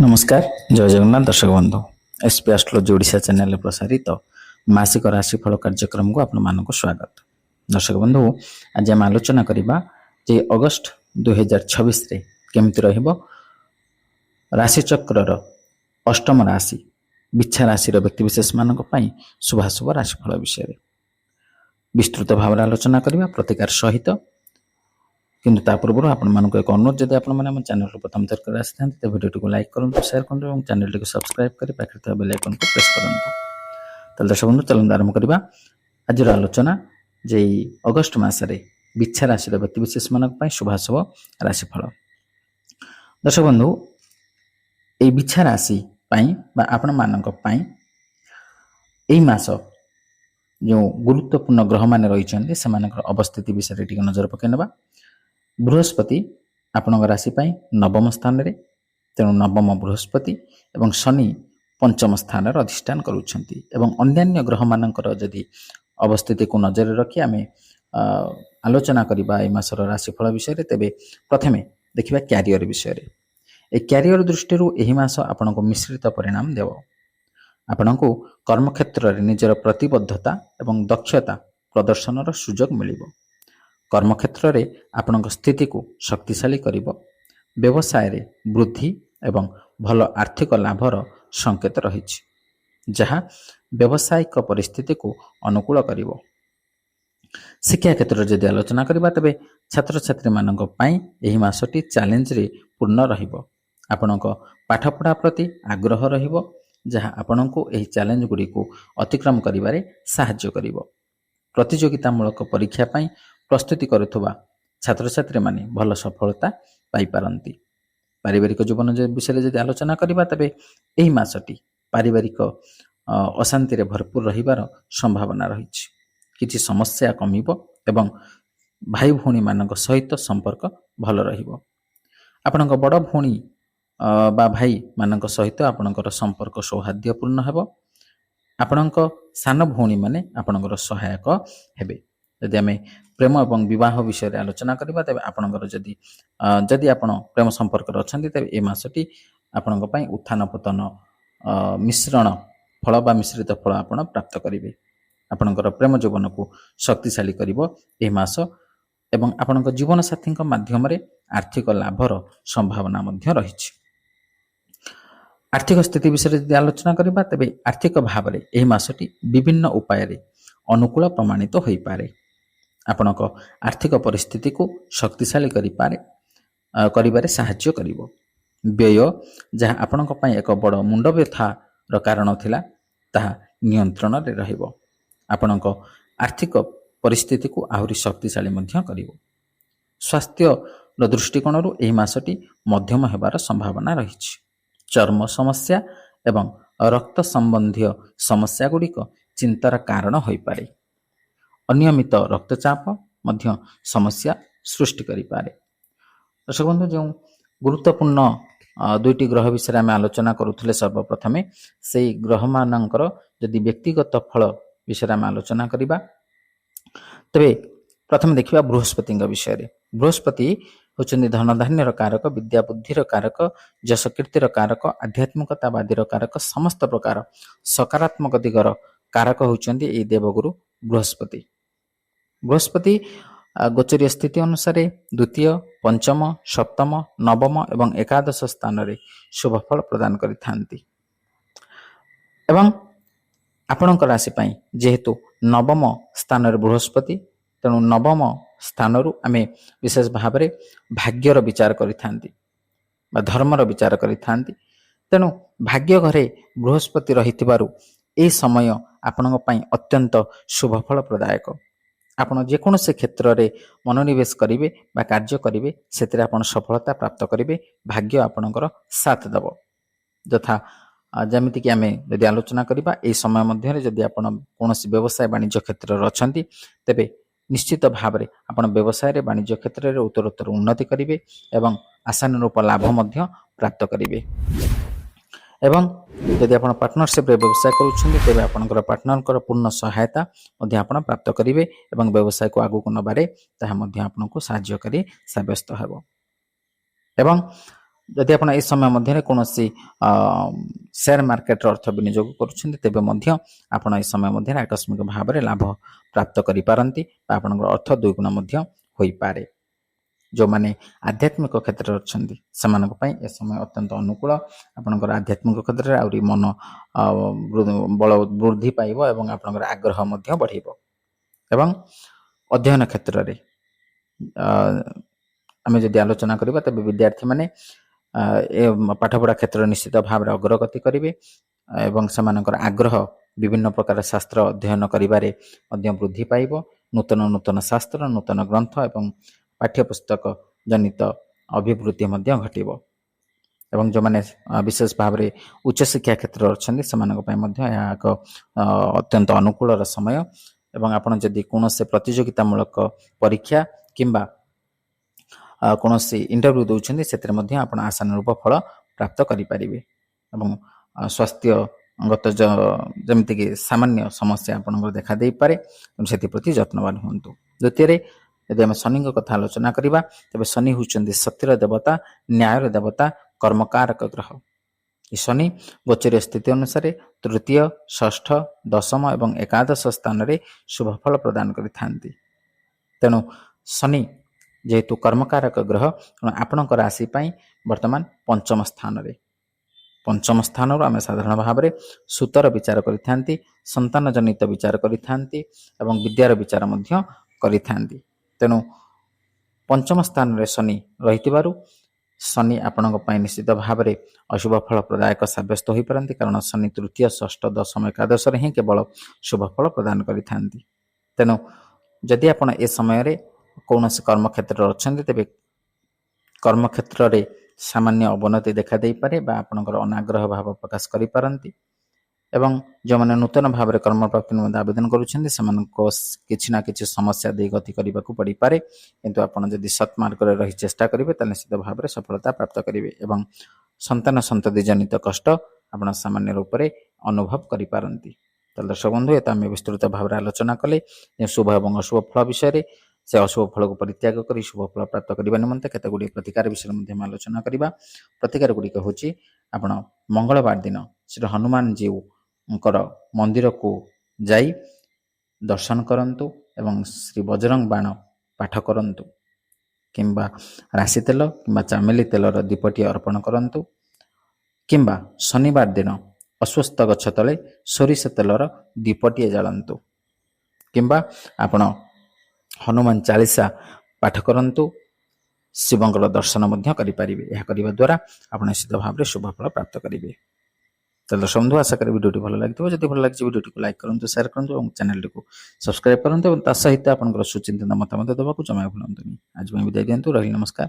नमस्कार जय जगन्नाथ दर्शक बंधु एसपी एस्ट्रोलॉजी ओडिशा चैनल प्रसारित मासिक राशिफल कार्यक्रम को आपण मानक स्वागत। दर्शक बंधु आज आम आलोचना करबा जे अगस्त 2026 रे केमति रहइबो राशिचक्र अष्टम राशि बिच्छा राशि व्यक्ति विशेष मानक पई शुभाशुभ राशिफल विषय विस्तृत भाव आलोचना करबा प्रतिकार सहित किंतु ता पूर्व आपण मानक एक अनुरोध जदि आपण माने हम चैनल को प्रथम थर कर आसिथांते तो वीडियो को लाइक करंतु शेयर करंतु और चैनल को सब्सक्राइब करी पाखरे था बेल आइकन को प्रेस करंतु। तो दर्शक बंधु चलन आरंभ करबा आज आलोचना जे अगस्त मास रे बिच्छा राशि व्यक्ति विशेष मानक पई शुभाशुभ राशिफल। दर्शक बंधु ए बिच्छा राशि पई बा आपण मानक पई एई मास जो गुरुत्वपूर्ण ग्रह माने रहिचंदी सेमानकर अवस्थिति विषय टिक नजर पकेनबा। बृहस्पति आपण राशि पाई नवम स्थान रे तेणु नवम बृहस्पति एवं शनि पंचम स्थान अधिष्ठान करुछंती एवं अन्यान्य ग्रह मानकर जदि अवस्थिति को नजर रखी आमे आलोचना करिबा ए मासर राशिफल विषय तेबे प्रथमे देखिबा क्यारियर विषय रे। ए क्यारियर दृष्टि एही मास आपण को मिश्रित परिणाम देव। आपण को कर्म क्षेत्र रे निजर प्रतिबद्धता एवं दक्षता प्रदर्शन रो सुजोग मिलिबो। कर्म क्षेत्र रे आपण स्थिति को शक्तिशाली करिबो। व्यवसाय रे वृद्धि एवं भल आर्थिक लाभर संकेत रहिछि जहाँ व्यवसायिक परिस्थिति को अनुकूल करिबो। शिक्षा क्षेत्र जदि आलोचना करिबा तबे छात्र छात्री मानक पई एही मासटी चैलेंज रे पूर्ण रहिबो। आपणक पाठ पढ़ा प्रति आग्रह रहिबो जहाँ आपणको एही चैलेंज गुडी को अतिक्रम करिबारे सहाय्य करिबो। प्रतियोगितामूलक परीक्षा पई प्रस्तुति करुवा छात्र छात्री माने भल सफलता पाई पारंती। पारिवारिक जीवन विषय जदि आलोचना करिबा तबे एही मासटी पारिवारिक अशांति रे भरपूर रहिबार संभावना रहिछि। किछि समस्या कमिबो एवं भाई भौणी मानक सहित संपर्क भल रहिबो। आपणक बड़ भौणी बा भाई मानक सहित आपणकर संपर्क सौहार्द्यपूर्ण हेबो। आपणक सान भौणी माने आपणकर सहायक हेबे। यदि आम प्रेम और विवाह विषय आलोचना करबा तबे आपणकर जदि आपण प्रेम संपर्क अछंती तबे ए मासटी आपणक पई उत्थान पतन मिश्रण फल बा मिश्रित फल आपण प्राप्त करिवे। आपणकर प्रेम जीवन को शक्तिशाली करिवो ए मास एवं आपणक जीवन साथी माध्यम रे आर्थिक लाभर संभावना मध्य रहिछि। आर्थिक स्थिति विषय यदि आलोचना करबा तबे आर्थिक भाव रे एही मासटी विभिन्न उपाय रे अनुकूल प्रमाणित होई पारे। आपणक आर्थिक परिस्थिति को शक्तिशाली करिबारे साहाय्य करिवो। व्यय जहाँ आपणक पई एक बड़ मुंड व्यथार कारण थिला ताहा नियंत्रण रे रहिबो। आपणक आर्थिक परिस्थिति को आहुरी शक्तिशाली मध्य करिवो। स्वास्थ्य दृष्टिकोण रु एही मासटी मध्यम हेबार संभावना रहिछि। चर्म समस्या एवं रक्त संबंधी समस्या गुड़िक चिंतार कारण होई पारे। अनियमित रक्तचाप मध्य समस्या सृष्टि करि पारे। दर्शक बंधु जो गुरुत्वपूर्ण दुईटी ग्रह विषय आम आलोचना करुथिले सर्वप्रथमे से ग्रह मानकर जदि व्यक्तिगत फल विषय आम आलोचना करिबा तबे प्रथम देखिबा बृहस्पति विषय रे। बृहस्पति होचंदी धन धान्यर कारक, विद्या बुद्धिर कारक, यश कीर्तिर कारक, आध्यात्मिकतावादीर कारक, समस्त प्रकार सकारात्मक दिगर कारक होचंदी ए देवगुरु बृहस्पति। बृहस्पति गोचरीय स्थिति अनुसार द्वितीय, पंचम, सप्तम, नवम एवं एकादश स्थान रे शुभ फल प्रदान करिथांती। एवं आपणक राशि पई जेहेतु नवम स्थान रे बृहस्पति तेणु नवम स्थान रु आमे विशेष भाव रे भाग्यर विचार करिथांती बा धर्मर विचार करिथांती। तेणु भाग्य घरे बृहस्पति रहिथिबारु ए समय आपणक पई अत्यंत शुभ फल प्रदायक। आपण जेकोसी क्षेत्र रे मनोनिवेश करिवे बा कार्य करिवे सेतिरे आपण सफलता प्राप्त करिवे। भाग्य आपणकर साथ दब। यथा जमिति कि आमे यदि आलोचना करिबा ए समय मध्य जदि आपण कोनोसी व्यवसाय वाणिज्य क्षेत्र रे अछंती तेबे निश्चित भाव रे आपण व्यवसाय रे वाणिज्य क्षेत्र रे उत्तरोत्तर उन्नति करिवे एवं आशानुरूप लाभ मध्य प्राप्त करिवे। एवं यदि आपण पार्टनरशिप रे व्यवसाय करूछन्ती तेबे आपनकर पार्टनरकर पूर्ण सहायता मध्य आपण प्राप्त करिवे एवं व्यवसाय को आगु को नबारे ताहा मध्य आपनको सहाय्य करी साब्यस्त हेबो। एवं ଯଦି ଆପଣ ଏହି ସମୟ ମଧ୍ୟରେ କୌଣସି ସେୟାର ମାର୍କେଟରେ ଅର୍ଥ ବିନିଯୋଗ କରୁଛନ୍ତି ତେବେ ମଧ୍ୟ ଆପଣ ଏହି ସମୟ ମଧ୍ୟରେ ଆକସ୍ମିକ ଭାବରେ ଲାଭ ପ୍ରାପ୍ତ କରିପାରନ୍ତି ବା ଆପଣଙ୍କର ଅର୍ଥ ଦୁଇଗୁଣ ମଧ୍ୟ ହୋଇପାରେ। ଯେଉଁମାନେ ଆଧ୍ୟାତ୍ମିକ କ୍ଷେତ୍ରରେ ଅଛନ୍ତି ସେମାନଙ୍କ ପାଇଁ ଏ ସମୟ ଅତ୍ୟନ୍ତ ଅନୁକୂଳ। ଆପଣଙ୍କର ଆଧ୍ୟାତ୍ମିକ କ୍ଷେତ୍ରରେ ଆହୁରି ମନ ବଳ ବୃଦ୍ଧି ପାଇବ ଏବଂ ଆପଣଙ୍କର ଆଗ୍ରହ ମଧ୍ୟ ବଢ଼ିବ। ଏବଂ ଅଧ୍ୟୟନ କ୍ଷେତ୍ରରେ ଆମେ ଯଦି ଆଲୋଚନା କରିବା ତେବେ ବିଦ୍ୟାର୍ଥୀମାନେ ଏ ପାଠପଢ଼ା କ୍ଷେତ୍ରରେ ନିଶ୍ଚିତ ଭାବରେ ଅଗ୍ରଗତି କରିବେ ଏବଂ ସେମାନଙ୍କର ଆଗ୍ରହ ବିଭିନ୍ନ ପ୍ରକାର ଶାସ୍ତ୍ର ଅଧ୍ୟୟନ କରିବାରେ ମଧ୍ୟ ବୃଦ୍ଧି ପାଇବ। ନୂତନ ନୂତନ ଶାସ୍ତ୍ର, ନୂତନ ଗ୍ରନ୍ଥ ଏବଂ ପାଠ୍ୟପୁସ୍ତକ ଜନିତ ଅଭିବୃଦ୍ଧି ମଧ୍ୟ ଘଟିବ। ଏବଂ ଯେଉଁମାନେ ବିଶେଷ ଭାବରେ ଉଚ୍ଚଶିକ୍ଷା କ୍ଷେତ୍ରରେ ଅଛନ୍ତି ସେମାନଙ୍କ ପାଇଁ ମଧ୍ୟ ଏହା ଏକ ଅତ୍ୟନ୍ତ ଅନୁକୂଳର ସମୟ। ଏବଂ ଆପଣ ଯଦି କୌଣସି ପ୍ରତିଯୋଗିତାମୂଳକ ପରୀକ୍ଷା କିମ୍ବା କୌଣସି ଇଣ୍ଟରଭ୍ୟୁ ଦେଉଛନ୍ତି ସେଥିରେ ମଧ୍ୟ ଆପଣ ଆଶାନୁରୂପ ଫଳ ପ୍ରାପ୍ତ କରିପାରିବେ। ଏବଂ ସ୍ୱାସ୍ଥ୍ୟଗତ ଯେମିତିକି ସାମାନ୍ୟ ସମସ୍ୟା ଆପଣଙ୍କର ଦେଖା ଦେଇପାରେ, ତେଣୁ ସେଥିପ୍ରତି ଯତ୍ନବାନ ହୁଅନ୍ତୁ। ଦ୍ୱିତୀୟରେ ଯଦି ଆମେ ଶନିଙ୍କ କଥା ଆଲୋଚନା କରିବା ତେବେ ଶନି ହେଉଛନ୍ତି ସତ୍ୟର ଦେବତା, ନ୍ୟାୟର ଦେବତା, କର୍ମକାରକ ଗ୍ରହ। ଏ ଶନି ଗୋଚରୀୟ ସ୍ଥିତି ଅନୁସାରେ ତୃତୀୟ, ଷଷ୍ଠ, ଦଶମ ଏବଂ ଏକାଦଶ ସ୍ଥାନରେ ଶୁଭ ଫଳ ପ୍ରଦାନ କରିଥାନ୍ତି। ତେଣୁ ଶନି ଯେହେତୁ କର୍ମକାରକ ଗ୍ରହ, ତେଣୁ ଆପଣଙ୍କ ରାଶି ପାଇଁ ବର୍ତ୍ତମାନ ପଞ୍ଚମ ସ୍ଥାନରେ। ପଞ୍ଚମ ସ୍ଥାନରୁ ଆମେ ସାଧାରଣ ଭାବରେ ସୁତର ବିଚାର କରିଥାନ୍ତି, ସନ୍ତାନ ଜନିତ ବିଚାର କରିଥାନ୍ତି ଏବଂ ବିଦ୍ୟାର ବିଚାର ମଧ୍ୟ କରିଥାନ୍ତି। ତେଣୁ ପଞ୍ଚମ ସ୍ଥାନରେ ଶନି ରହିଥିବାରୁ ଶନି ଆପଣଙ୍କ ପାଇଁ ନିଶ୍ଚିତ ଭାବରେ ଅଶୁଭ ଫଳ ପ୍ରଦାୟକ ସାବ୍ୟସ୍ତ ହୋଇପାରନ୍ତି, କାରଣ ଶନି ତୃତୀୟ, ଷଷ୍ଠ, ଦଶମ, ଏକାଦଶରେ ହିଁ କେବଳ ଶୁଭ ଫଳ ପ୍ରଦାନ କରିଥାନ୍ତି। ତେଣୁ ଯଦି ଆପଣ ଏ ସମୟରେ କୌଣସି କର୍ମକ୍ଷେତ୍ରରେ ଅଛନ୍ତି ତେବେ କର୍ମକ୍ଷେତ୍ରରେ ସାମାନ୍ୟ ଅବନତି ଦେଖା ଦେଇପାରେ ବା ଆପଣଙ୍କର ଅନାଗ୍ରହ ଭାବ ପ୍ରକାଶ କରିପାରନ୍ତି। ଏବଂ ଯେଉଁମାନେ ନୂତନ ଭାବରେ କର୍ମପ୍ରାପ୍ତି ନିମନ୍ତେ ଆବେଦନ କରୁଛନ୍ତି ସେମାନଙ୍କୁ କିଛି ନା କିଛି ସମସ୍ୟା ଦେଇ ଗତି କରିବାକୁ ପଡ଼ିପାରେ, କିନ୍ତୁ ଆପଣ ଯଦି ସତ୍ ମାର୍ଗରେ ରହି ଚେଷ୍ଟା କରିବେ ତାହେଲେ ନିଶ୍ଚିତ ଭାବରେ ସଫଳତା ପ୍ରାପ୍ତ କରିବେ। ଏବଂ ସନ୍ତାନ ସନ୍ତତି ଜନିତ କଷ୍ଟ ଆପଣ ସାମାନ୍ୟ ରୂପରେ ଅନୁଭବ କରିପାରନ୍ତି। ତାହେଲେ ଦର୍ଶକ ବନ୍ଧୁ, ଏ ତ ଆମେ ବିସ୍ତୃତ ଭାବରେ ଆଲୋଚନା କଲେ ଶୁଭ ଏବଂ ଅଶୁଭ ଫଳ ବିଷୟରେ। ସେ ଅଶୁଭ ଫଳକୁ ପରିତ୍ୟାଗ କରି ଶୁଭ ଫଳ ପ୍ରାପ୍ତ କରିବା ନିମନ୍ତେ କେତେ ଗୁଡ଼ିଏ ପ୍ରତିକାର ବିଷୟରେ ମଧ୍ୟ ଆମେ ଆଲୋଚନା କରିବା। ପ୍ରତିକାର ଗୁଡ଼ିକ ହେଉଛି ଆପଣ ମଙ୍ଗଳବାର ଦିନ ଶ୍ରୀ ହନୁମାନଜୀଙ୍କର ମନ୍ଦିରକୁ ଯାଇ ଦର୍ଶନ କରନ୍ତୁ ଏବଂ ଶ୍ରୀ ବଜରଙ୍ଗ ବାଣ ପାଠ କରନ୍ତୁ, କିମ୍ବା ରାଶି ତେଲ କିମ୍ବା ଚାମେଲି ତେଲର ଦୀପଟିଏ ଅର୍ପଣ କରନ୍ତୁ, କିମ୍ବା ଶନିବାର ଦିନ ଅଶ୍ୱସ୍ଥ ଗଛ ତଳେ ସୋରିଷ ତେଲର ଦୀପଟିଏ ଜାଳନ୍ତୁ, କିମ୍ବା ଆପଣ ହନୁମାନ ଚାଳିଶା ପାଠ କରନ୍ତୁ, ଶିବଙ୍କର ଦର୍ଶନ ମଧ୍ୟ କରିପାରିବେ। ଏହା କରିବା ଦ୍ୱାରା ଆପଣ ନିଶ୍ଚିତ ଭାବରେ ଶୁଭ ଫଳ ପ୍ରାପ୍ତ କରିବେ। ତାହେଲେ ଦର୍ଶକ ବନ୍ଧୁ, ଆଶା କରି ଭିଡ଼ିଓଟି ଭଲ ଲାଗିଥିବ। ଯଦି ଭଲ ଲାଗିଛି ଭିଡ଼ିଓଟିକୁ ଲାଇକ୍ କରନ୍ତୁ, ସେୟାର କରନ୍ତୁ ଏବଂ ଚ୍ୟାନେଲଟିକୁ ସବସ୍କ୍ରାଇବ୍ କରନ୍ତୁ ଏବଂ ତା ସହିତ ଆପଣଙ୍କର ସୁଚିନ୍ତିତ ମତାମତ ଦେବାକୁ ଜମା ଭୁଲନ୍ତୁନି। ଆଜି ପାଇଁ ବିଦାୟ ଦିଅନ୍ତୁ। ରହିଲି, ନମସ୍କାର।